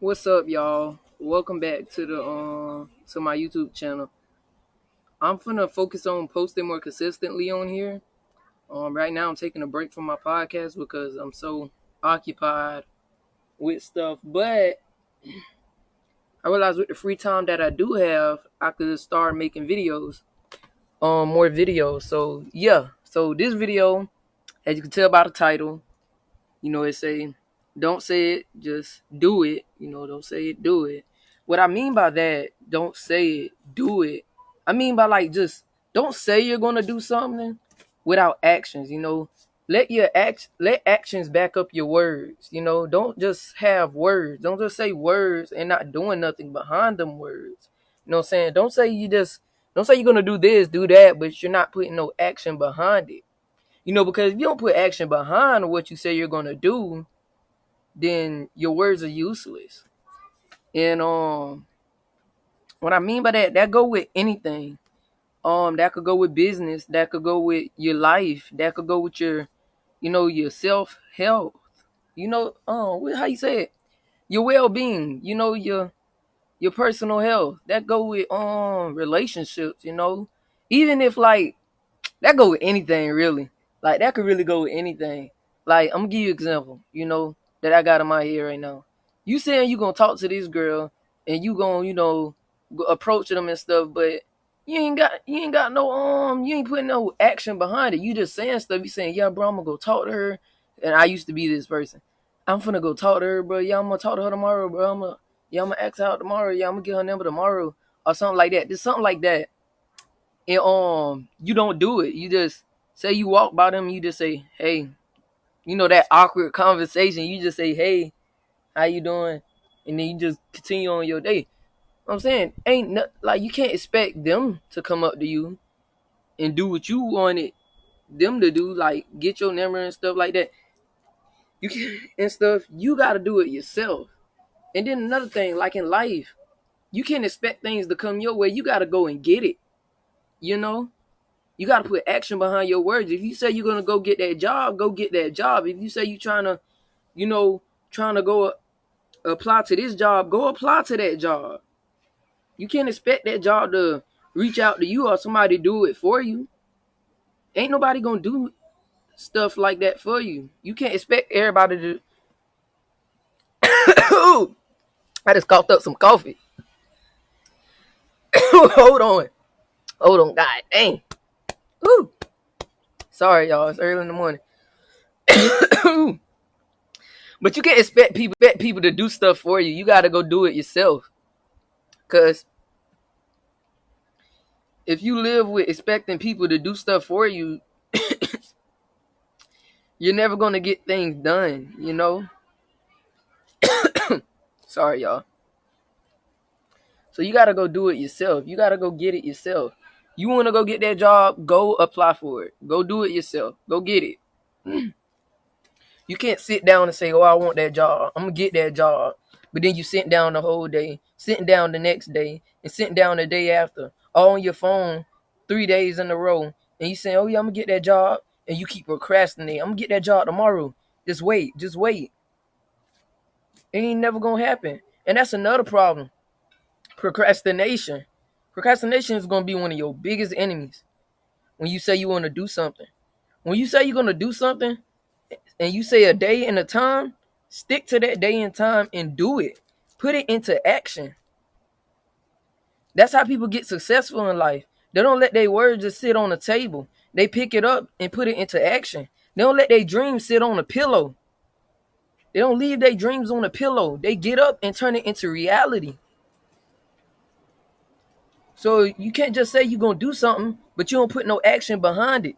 What's up, y'all? Welcome back to the to my YouTube channel. I'm finna focus on posting more consistently on here. Right now I'm taking a break from my podcast because I'm so occupied with stuff. But I realized with the free time that I do have, I could start making videos. More videos. So yeah. So this video, as you can tell by the title, it say, don't say it, just do it. Don't say it, do it. What I mean by that, don't say it, do it. I mean by like just don't say you're gonna do something without actions. Let actions back up your words. Don't just have words. Don't just say words and not doing nothing behind them words. You know what I'm saying? Don't say you're gonna do this, do that, but you're not putting no action behind it. Because if you don't put action behind what you say you're gonna do, then your words are useless. And what I mean by that, that go with anything. That could go with business, that could go with your life, that could go with your self health. How you say it? Your well being, your personal health. That go with relationships. Even if like that go with anything really. Like that could really go with anything. Like I'm gonna give you an example, that I got in my head right now. You saying you gonna talk to this girl and you gonna, approach them and stuff, but you ain't got no you ain't putting no action behind it. You just saying stuff. You saying, yeah, bro, I'm gonna go talk to her. And I used to be this person. I'm finna go talk to her, bro. Yeah, I'm gonna talk to her tomorrow, bro. I'm gonna ask her out tomorrow. Yeah, I'm gonna get her number tomorrow or something like that. Just something like that. And you don't do it. You just say you walk by them, you just say, hey, that awkward conversation, you just say, hey, how you doing? And then you just continue on your day. I'm saying, like, you can't expect them to come up to you and do what you wanted them to do, like get your number and stuff like that. You can and stuff, you gotta do it yourself. And then another thing, like in life, you can't expect things to come your way. You gotta go and get it. You know? You got to put action behind your words. If you say you're going to go get that job, go get that job. If you say you're trying to go apply to this job, go apply to that job. You can't expect that job to reach out to you or somebody do it for you. Ain't nobody going to do stuff like that for you. You can't expect everybody to. I just coughed up some coffee. Hold on. God dang. Ooh. Sorry, y'all. It's early in the morning. But you can't expect people to do stuff for you. You got to go do it yourself. Because if you live with expecting people to do stuff for you, you're never going to get things done, Sorry, y'all. So you got to go do it yourself. You got to go get it yourself. You want to go get that job, go apply for it. Go do it yourself. Go get it. You can't sit down and say, oh, I want that job. I'm going to get that job. But then you sit down the whole day, sitting down the next day, and sitting down the day after, all on your phone 3 days in a row. And you saying, oh, yeah, I'm going to get that job. And you keep procrastinating. I'm going to get that job tomorrow. Just wait. It ain't never going to happen. And that's another problem. Procrastination. Procrastination is going to be one of your biggest enemies when you say you want to do something. When you say you're going to do something, and you say a day and a time, stick to that day and time and do it. Put it into action. That's how people get successful in life. They don't let their words just sit on the table. They pick it up and put it into action. They don't let their dreams sit on a pillow. They don't leave their dreams on a pillow. They get up and turn it into reality. So you can't just say you're going to do something, but you don't put no action behind it.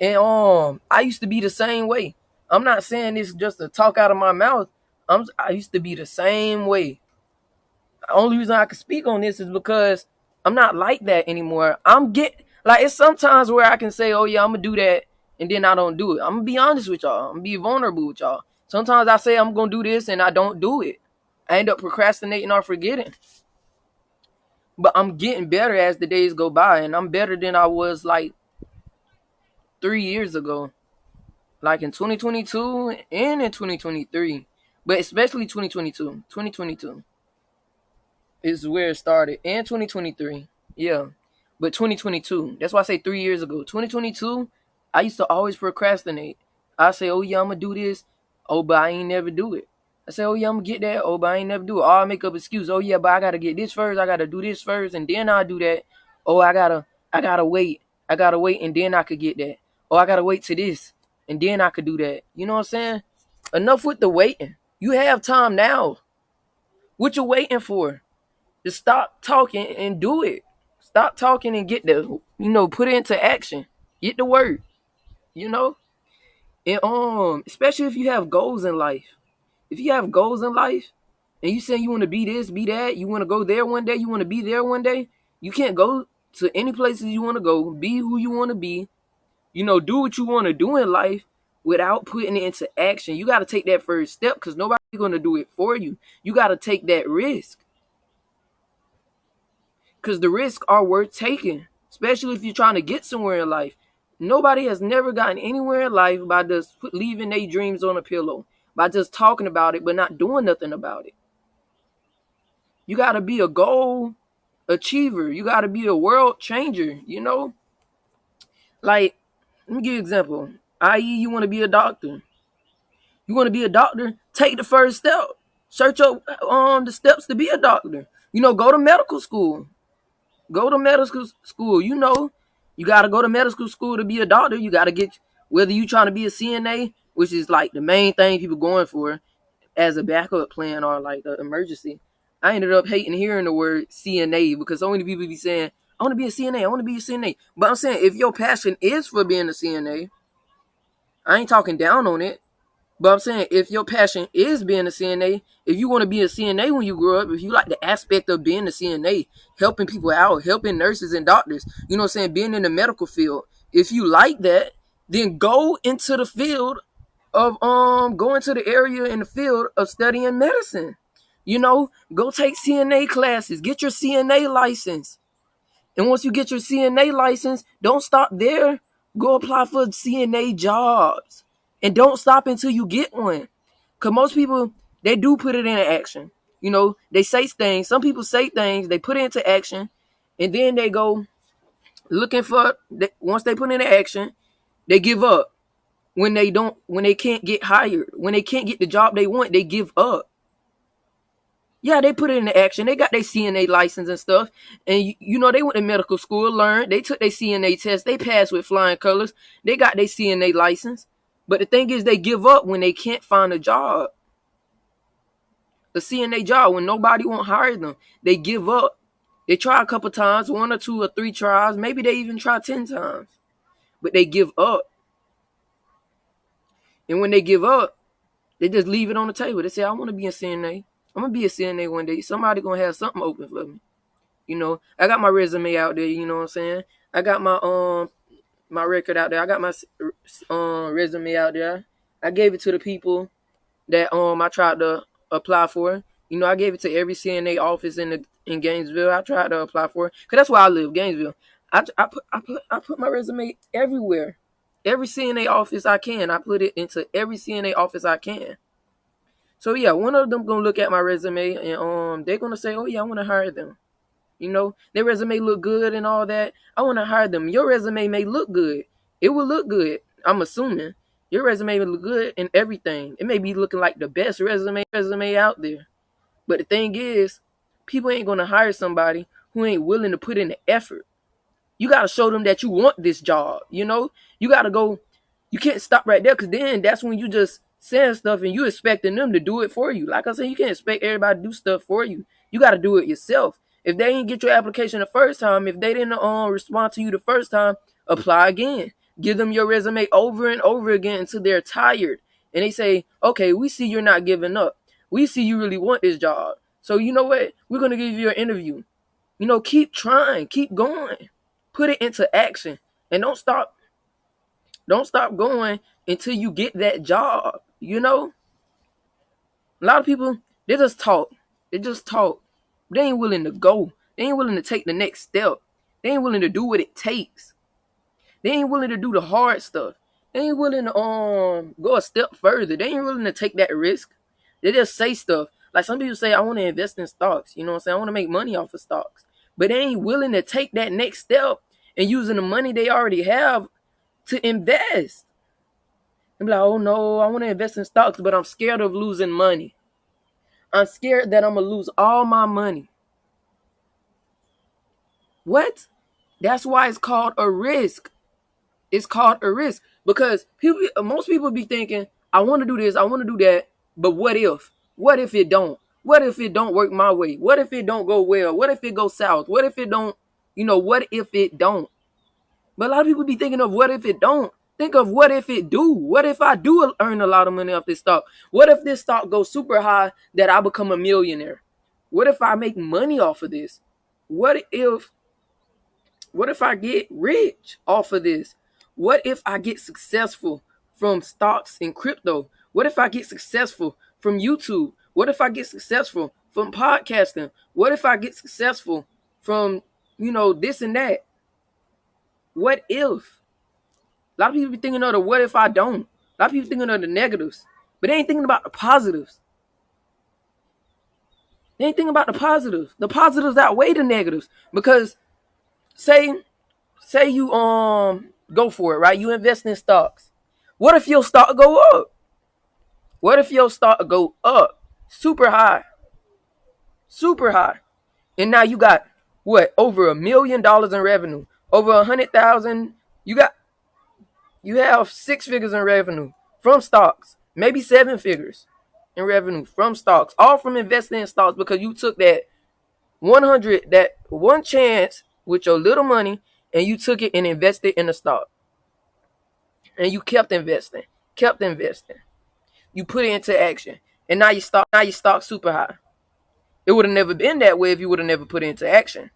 And I used to be the same way. I'm not saying this just to talk out of my mouth. I used to be the same way. The only reason I can speak on this is because I'm not like that anymore. It's sometimes where I can say, oh yeah, I'm gonna do that, and then I don't do it. I'm gonna be honest with y'all. I'm gonna be vulnerable with y'all. Sometimes I say I'm gonna do this and I don't do it. I end up procrastinating or forgetting. But I'm getting better as the days go by, and I'm better than I was like 3 years ago. Like in 2022 and in 2023. But especially 2022. 2022 is where it started. And 2023. Yeah. But 2022, that's why I say 3 years ago. 2022, I used to always procrastinate. I say, oh yeah, I'm gonna do this. Oh, but I ain't never do it. I say, oh yeah, I'm gonna get that. Oh, but I ain't never do it. Oh, I make up excuse. Oh yeah, but I gotta get this first. I gotta do this first, and then I'll do that. Oh, I gotta wait. I gotta wait, and then I could get that. Oh, I gotta wait to this, and then I could do that. You know what I'm saying? Enough with the waiting. You have time now. What you waiting for? Just stop talking and do it. Stop talking and get the, put it into action. Get the work, you know? And especially if you have goals in life. If you have goals in life and you saying you want to be this, be that, you want to go there one day, you want to be there one day, you can't go to any places you want to go, be who you want to be, do what you want to do in life without putting it into action. You got to take that first step because nobody's going to do it for you. You got to take that risk. Because the risks are worth taking, especially if you're trying to get somewhere in life. Nobody has never gotten anywhere in life by just leaving their dreams on a pillow, by just talking about it but not doing nothing about it. You got to be a goal achiever. You got to be a world changer, Like, let me give you an example. I.e., you want to be a doctor. You want to be a doctor? Take the first step. Search up the steps to be a doctor. Go to medical school. Go to medical school. You got to go to medical school to be a doctor. You got to get, whether you trying to be a CNA, which is like the main thing people going for as a backup plan or like an emergency. I ended up hating hearing the word CNA because so many people be saying, I want to be a CNA. I want to be a CNA. But I'm saying if your passion is for being a CNA, I ain't talking down on it. But I'm saying if your passion is being a CNA, if you want to be a CNA when you grow up, if you like the aspect of being a CNA, helping people out, helping nurses and doctors, being in the medical field, if you like that, then go into the field of go into the area in the field of studying medicine. Go take CNA classes, get your CNA license. And once you get your CNA license, don't stop there. Go apply for CNA jobs. And don't stop until you get one. Because most people, they do put it into action. They say things. Some people say things. They put it into action. And then they go looking for, once they put it into action, they give up. When they can't get hired. When they can't get the job they want, they give up. Yeah, they put it into action. They got their CNA license and stuff. And, they went to medical school, learned. They took their CNA test. They passed with flying colors. They got their CNA license. But the thing is, they give up when they can't find a job. A CNA job, when nobody won't hire them. They give up. They try a couple times, 1 or 2 or 3 tries. Maybe they even try 10 times. But they give up. And when they give up, they just leave it on the table. They say, I want to be a CNA. I'm going to be a CNA one day. Somebody going to have something open for me. I got my resume out there, you know what I'm saying? I got my record out there. I got my resume out there. I gave it to the people that I tried to apply for. I gave it to every CNA office in Gainesville. I tried to apply for it. Because that's where I live, Gainesville. I put my resume everywhere. Every CNA office I can. I put it into every CNA office I can. So yeah, one of them gonna look at my resume and they're gonna say, oh yeah, I want to hire them. Their resume look good and all that. I want to hire them. Your resume may look good. It will look good. I'm assuming your resume will look good and everything. It may be looking like the best resume out there. But the thing is, people ain't gonna hire somebody who ain't willing to put in the effort. You gotta show them that you want this job. You gotta go. You can't stop right there because then that's when you just saying stuff and you expecting them to do it for you. Like I said, you can't expect everybody to do stuff for you. You got to do it yourself. If they didn't get your application the first time, if they didn't respond to you the first time, apply again. Give them your resume over and over again until they're tired. And they say, okay, we see you're not giving up. We see you really want this job. So you know what? We're going to give you an interview. Keep trying. Keep going. Put it into action. And don't stop going until you get that job. A lot of people, they just talk. They ain't willing to go. They ain't willing to take the next step. They ain't willing to do what it takes. They ain't willing to do the hard stuff. They ain't willing to go a step further. They ain't willing to take that risk. They just say stuff. Like some people say, I want to invest in stocks. You know what I'm saying? I want to make money off of stocks. But they ain't willing to take that next step and using the money they already have to invest. And be like, oh no, I want to invest in stocks, but I'm scared of losing money. I'm scared that I'm going to lose all my money. What? That's why it's called a risk. It's called a risk because most people be thinking, I want to do this, I want to do that, but what if? What if it don't? What if it don't work my way? What if it don't go well? What if it goes south? What if it don't, what if it don't? But a lot of people be thinking of what if it don't. Think of what if it do? What if I do earn a lot of money off this stock? What if this stock goes super high that I become a millionaire? What if I make money off of this? What if I get rich off of this? What if I get successful from stocks and crypto? What if I get successful from YouTube? What if I get successful from podcasting? What if I get successful from, this and that? What if? A lot of people be thinking of the what if I don't. A lot of people thinking of the negatives, but they ain't thinking about the positives. They ain't thinking about the positives. The positives outweigh the negatives because say you go for it, right? You invest in stocks. What if your stock go up? What if your stock go up super high? Super high. And now you got what? Over $1 million in revenue. Over 100,000. You have 6 figures in revenue from stocks. Maybe 7 figures in revenue from stocks. All from investing in stocks because you took that one chance with your little money and you took it and invested in the stock. And you kept investing. You put it into action. And now your stock super high. It would have never been that way if you would have never put it into action.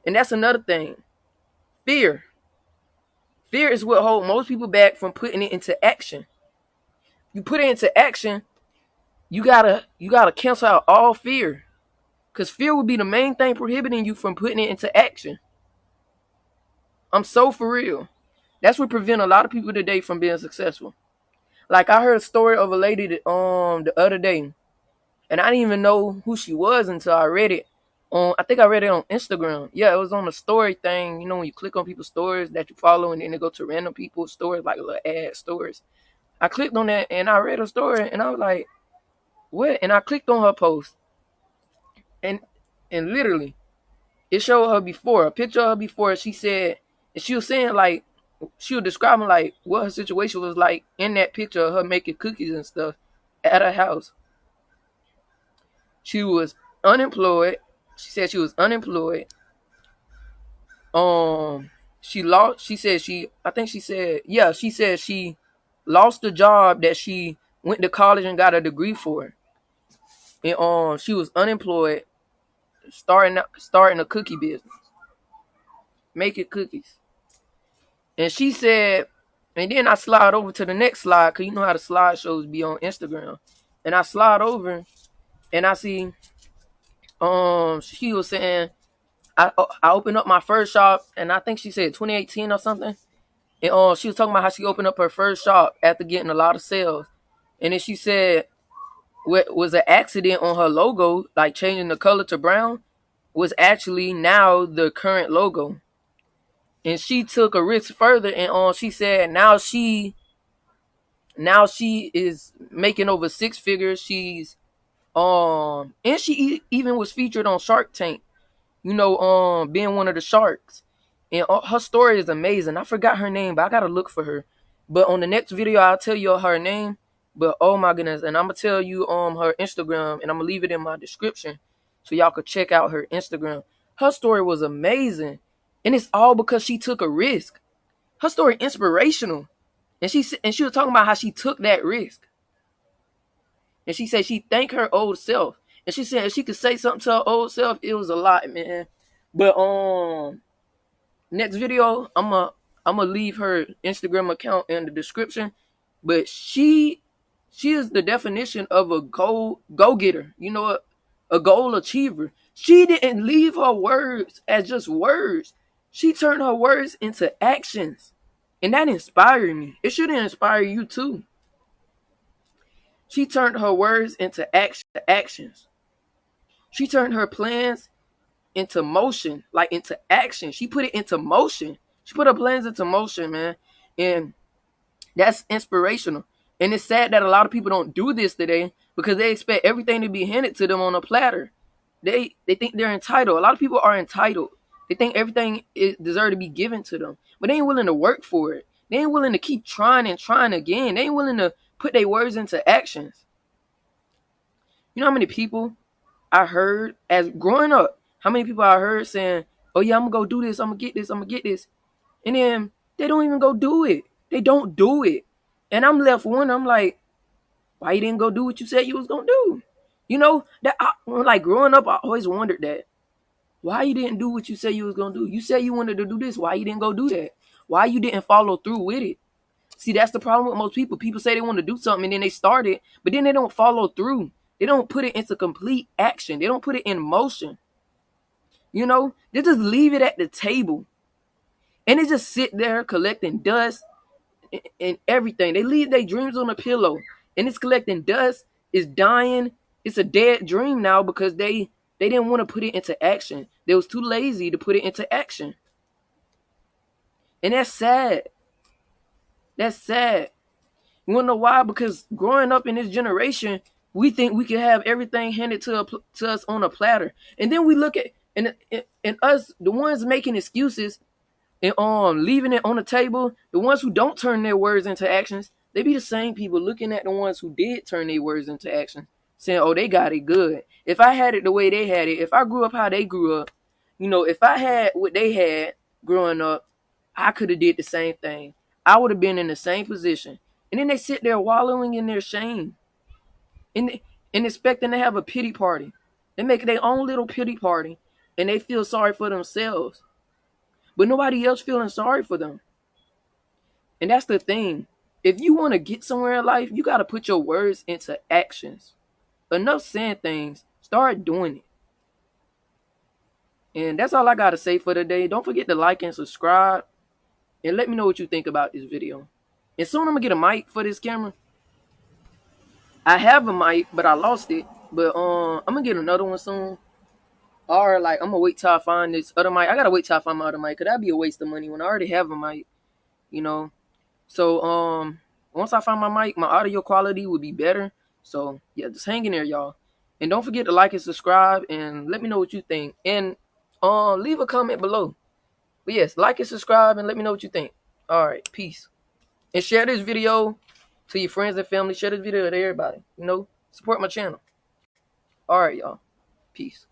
And that's another thing. Fear. Fear is what holds most people back from putting it into action. You put it into action, you gotta cancel out all fear. Because fear would be the main thing prohibiting you from putting it into action. I'm so for real. That's what prevent a lot of people today from being successful. Like I heard a story of a lady that, the other day, and I didn't even know who she was until I read it. I think I read it on Instagram. Yeah, it was on the story thing. When you click on people's stories that you follow, and then they go to random people's stories, like little ad stories. I clicked on that and I read her story, and I was like, "What?" And I clicked on her post, and literally, it showed her before, a picture of her before. She said, and she was saying like, she was describing like what her situation was like in that picture of her making cookies and stuff at her house. She was unemployed. She said she was unemployed. She said she lost the job that she went to college and got a degree for. And she was unemployed, starting a cookie business, making cookies. And she said, and then I slide over to the next slide, because you know how the slideshows be on Instagram. And I slide over and I see she was saying, I opened up my first shop, and I think she said 2018 or something. And she was talking about how she opened up her first shop after getting a lot of sales. And then she said what was an accident on her logo, like changing the color to brown, was actually now the current logo. And she took a risk further, and she said now she is making over 6 figures. She's and she even was featured on Shark Tank, being one of the sharks. And her story is amazing. I forgot her name, but I gotta look for her. But on the next video, I'll tell you her name. But oh my goodness, and I'm gonna tell you her Instagram, and I'm gonna leave it in my description so y'all could check out her Instagram. Her story was amazing, and it's all because she took a risk. Her story inspirational, and she was talking about how she took that risk. And she said she thanked her old self. And she said if she could say something to her old self, it was a lot, man. But next video, I'm gonna leave her Instagram account in the description. But she is the definition of a go-getter, a goal achiever. She didn't leave her words as just words. She turned her words into actions. And that inspired me. It should inspire you too. She turned her words into actions. She turned her plans into motion, like into action. She put it into motion. She put her plans into motion, man. And that's inspirational. And it's sad that a lot of people don't do this today because they expect everything to be handed to them on a platter. They think they're entitled. A lot of people are entitled. They think everything is deserves to be given to them, but they ain't willing to work for it. They ain't willing to keep trying and trying again. They ain't willing to put their words into actions. You know how many people I heard as growing up? How many people I heard saying, "Oh yeah, I'm gonna go do this. I'm gonna get this. I'm gonna get this," and then they don't even go do it. They don't do it, and I'm left wondering. I'm like, why you didn't go do what you said you was gonna do? You know that like growing up, I always wondered that. Why you didn't do what you said you was gonna do? You said you wanted to do this. Why you didn't go do that? Why you didn't follow through with it? See, that's the problem with most people. People say they want to do something and then they start it, but then they don't follow through. They don't put it into complete action. They don't put it in motion. You know, they just leave it at the table. And they just sit there collecting dust and everything. They leave their dreams on a pillow. And it's collecting dust. It's dying. It's a dead dream now because they didn't want to put it into action. They was too lazy to put it into action. And that's sad. That's sad. You want to know why? Because growing up in this generation, we think we can have everything handed to us on a platter. And then we look at and us, the ones making excuses and leaving it on the table, the ones who don't turn their words into actions, they be the same people looking at the ones who did turn their words into action, saying, "Oh, they got it good. If I had it the way they had it, if I grew up how they grew up, you know, if I had what they had growing up, I could have did the same thing. I would have been in the same position." And then they sit there wallowing in their shame and expecting to have a pity party. They make their own little pity party and they feel sorry for themselves. But nobody else feeling sorry for them. And that's the thing. If you want to get somewhere in life, you got to put your words into actions. Enough saying things. Start doing it. And that's all I got to say for today. Don't forget to like and subscribe. And let me know what you think about this video. And soon I'm going to get a mic for this camera. I have a mic, but I lost it. But I'm going to get another one soon. Or like I'm going to wait till I find this other mic. I got to wait till I find my other mic. Because that'd be a waste of money when I already have a mic. You know. So once I find my mic, my audio quality would be better. So yeah, just hang in there, y'all. And don't forget to like and subscribe and let me know what you think. And leave a comment below. But yes, like and subscribe and let me know what you think. Alright, peace. And share this video to your friends and family. Share this video to everybody. You know, support my channel. Alright, y'all. Peace.